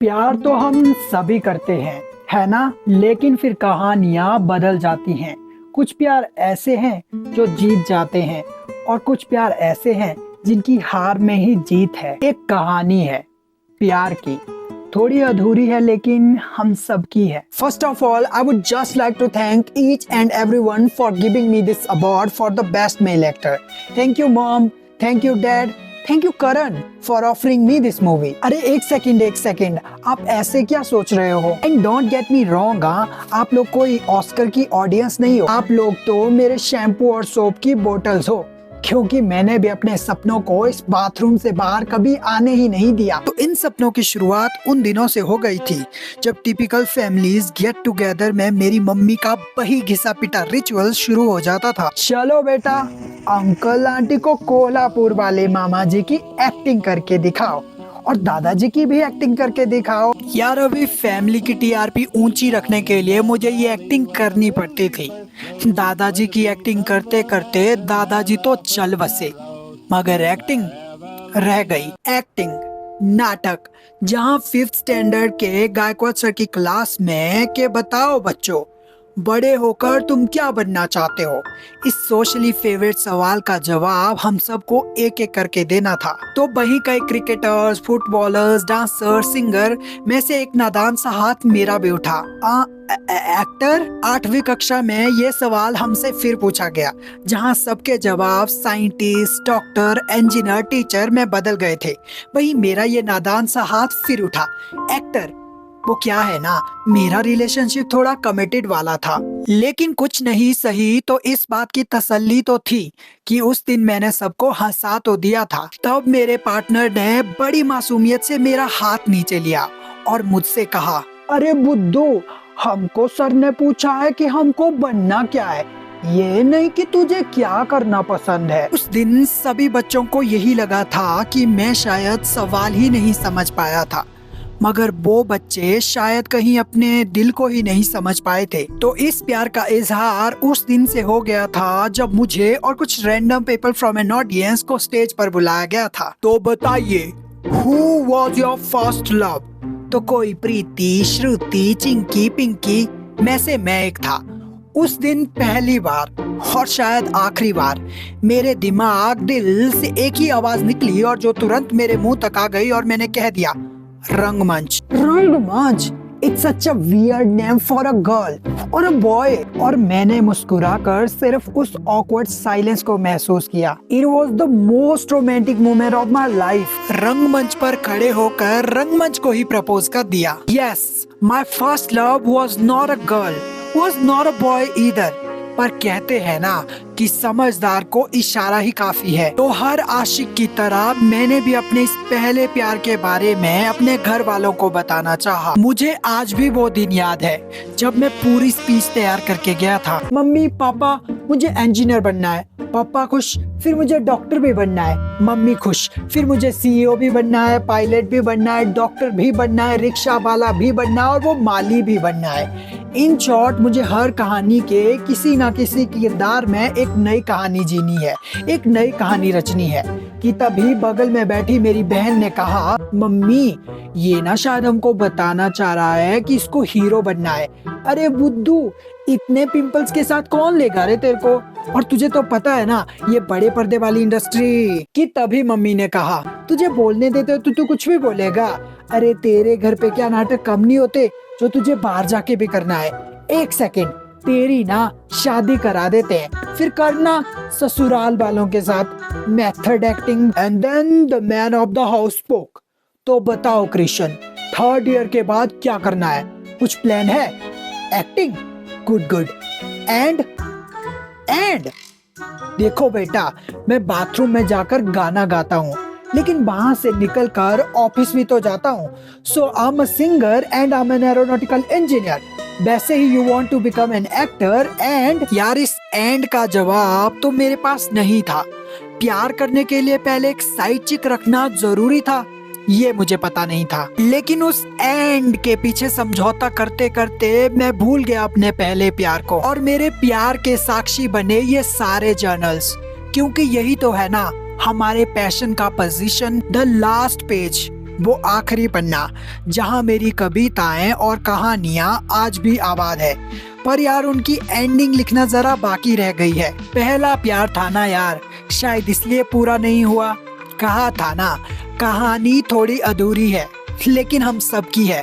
प्यार तो हम सभी करते हैं, है ना? लेकिन फिर कहानियां बदल जाती हैं। कुछ प्यार ऐसे हैं जो जीत जाते हैं और कुछ प्यार ऐसे हैं जिनकी हार में ही जीत है। एक कहानी है प्यार की, थोड़ी अधूरी है लेकिन हम सबकी है। First of all, I would just like to thank each and everyone for giving me this award for the best male actor. Thank you mom, thank you dad, thank you Karan for offering me this movie. अरे एक second, आप ऐसे क्या सोच रहे हो? And don't get me wrong, आप लोग कोई ऑस्कर की ऑडियंस नहीं हो। आप लोग तो मेरे शैम्पू और सोप की बोतल्स हो, क्योंकि मैंने भी अपने सपनों को इस बाथरूम से बाहर कभी आने ही नहीं दिया। तो इन सपनों की शुरुआत उन दिनों से हो गई थी जब टिपिकल फैमिलीज गेट टुगेदर में मेरी मम्मी का वही घिसा पिटा रिचुअल शुरू हो जाता था। चलो बेटा, अंकल आंटी को कोल्हापुर वाले मामा जी की एक्टिंग करके दिखाओ और दादाजी की भी एक्टिंग करके दिखाओ। यार अभी फैमिली की टीआरपी ऊंची रखने के लिए मुझे ये एक्टिंग करनी पड़ती थी। दादाजी की एक्टिंग करते करते दादाजी तो चल बसे, मगर एक्टिंग रह गई। एक्टिंग नाटक, जहाँ 5th स्टैंडर्ड के गायकवाड सर की क्लास में के बताओ बच्चों, बड़े होकर तुम क्या बनना चाहते हो, इस सोशली फेवरेट सवाल का जवाब हम सबको एक एक करके देना था। तो वही कई क्रिकेटर्स, फुटबॉलर्स, डांसर, सिंगर में से एक नादान सा हाथ मेरा भी उठा। एक्टर। 8वीं कक्षा में ये सवाल हमसे फिर पूछा गया, जहाँ सबके जवाब साइंटिस्ट, डॉक्टर, इंजीनियर, टीचर में बदल गए थे। वही मेरा ये नादान सा हाथ फिर उठा। एक्टर। वो क्या है ना, मेरा रिलेशनशिप थोड़ा कमिटेड वाला था, लेकिन कुछ नहीं सही तो इस बात की तसल्ली तो थी कि उस दिन मैंने सबको हंसा तो दिया था। तब मेरे पार्टनर ने बड़ी मासूमियत से मेरा हाथ नीचे लिया और मुझसे कहा, अरे बुद्धू, हमको सर ने पूछा है कि हमको बनना क्या है, ये नहीं कि तुझे क्या करना पसंद है। उस दिन सभी बच्चों को यही लगा था कि मैं शायद सवाल ही नहीं समझ पाया था, मगर वो बच्चे शायद कहीं अपने दिल को ही नहीं समझ पाए थे। तो इस प्यार का इजहार उस दिन से हो गया था जब मुझे और कुछ random people from an audience को स्टेज पर बुलाया गया था। तो बताइए, who was your first love? तो कोई प्रीति, श्रुति, चिंकी, पिंकी में से मैं एक था। उस दिन पहली बार और शायद आखिरी बार मेरे दिमाग दिल से एक ही आवाज निकली और जो तुरंत मेरे मुंह तक आ गई और मैंने कह दिया, रंगमंच। रंगमंच, it's such a weird name for a girl और अ बॉय। और मैंने मुस्कुराकर सिर्फ उस ऑकवर्ड साइलेंस को महसूस किया। It was the most romantic moment of my life. रंगमंच पर खड़े होकर रंगमंच को ही प्रपोज कर दिया। Yes, my first love was not a girl, was not a boy either. पर कहते हैं ना कि समझदार को इशारा ही काफी है। तो हर आशिक की तरह मैंने भी अपने इस पहले प्यार के बारे में अपने घर वालों को बताना चाहा। मुझे आज भी वो दिन याद है जब मैं पूरी स्पीच तैयार करके गया था। मम्मी पापा, मुझे इंजीनियर बनना है। पापा खुश, फिर मुझे डॉक्टर भी बनना है। मम्मी खुश, फिर मुझे सीईओ भी बनना है, पायलट भी बनना है, डॉक्टर भी बनना है, रिक्शा वाला भी बनना है और वो माली भी बनना है। इन शॉर्ट, मुझे हर कहानी के किसी ना किसी किरदार में एक नई कहानी जीनी है, एक नई कहानी रचनी है। कि तभी बगल में बैठी मेरी बहन ने कहा, मम्मी ये ना शायद हमको बताना चाह रहा है कि इसको हीरो बनना है। अरे बुद्धू, इतने पिंपल्स के साथ कौन लेगा रे तेरे को, और तुझे तो पता है ना ये बड़े पर्दे वाली इंडस्ट्री। कि तभी मम्मी ने कहा, तुझे बोलने देते तो तू कुछ भी बोलेगा। अरे तेरे घर पे क्या नाटक कम नहीं होते जो तुझे बाहर जाके भी करना है। एक सेकेंड, तेरी ना शादी करा देते हैं, फिर करना ससुराल वालों के साथ method acting. And then the man of the house spoke. तो बताओ कृष्ण, 3rd ईयर के बाद क्या करना है? कुछ प्लान है? एक्टिंग? गुड। एंड देखो बेटा, मैं बाथरूम में जाकर गाना गाता हूँ, लेकिन वहां से निकलकर ऑफिस भी तो जाता हूँ। So I am a singer and I am an aeronautical engineer. वैसे ही you want to become an actor and. यार इस एंड का जवाब तो मेरे पास नहीं था। प्यार करने के लिए पहले एक साइड चिक रखना जरूरी था, ये मुझे पता नहीं था। लेकिन उस एंड के पीछे समझौता करते करते मैं भूल गया अपने पहले प्यार को, और मेरे प्यार के साक्षी बने ये सारे जर्नल्स। क्योंकि यही तो है ना हमारे पैशन का पोजीशन, द लास्ट पेज, वो आखिरी पन्ना जहां मेरी कविताएं और कहानियां आज भी आबाद है। पर यार उनकी एंडिंग लिखना जरा बाकी रह गई है। पहला प्यार था ना यार, शायद इसलिए पूरा नहीं हुआ। कहा था ना, कहानी थोड़ी अधूरी है लेकिन हम सबकी है।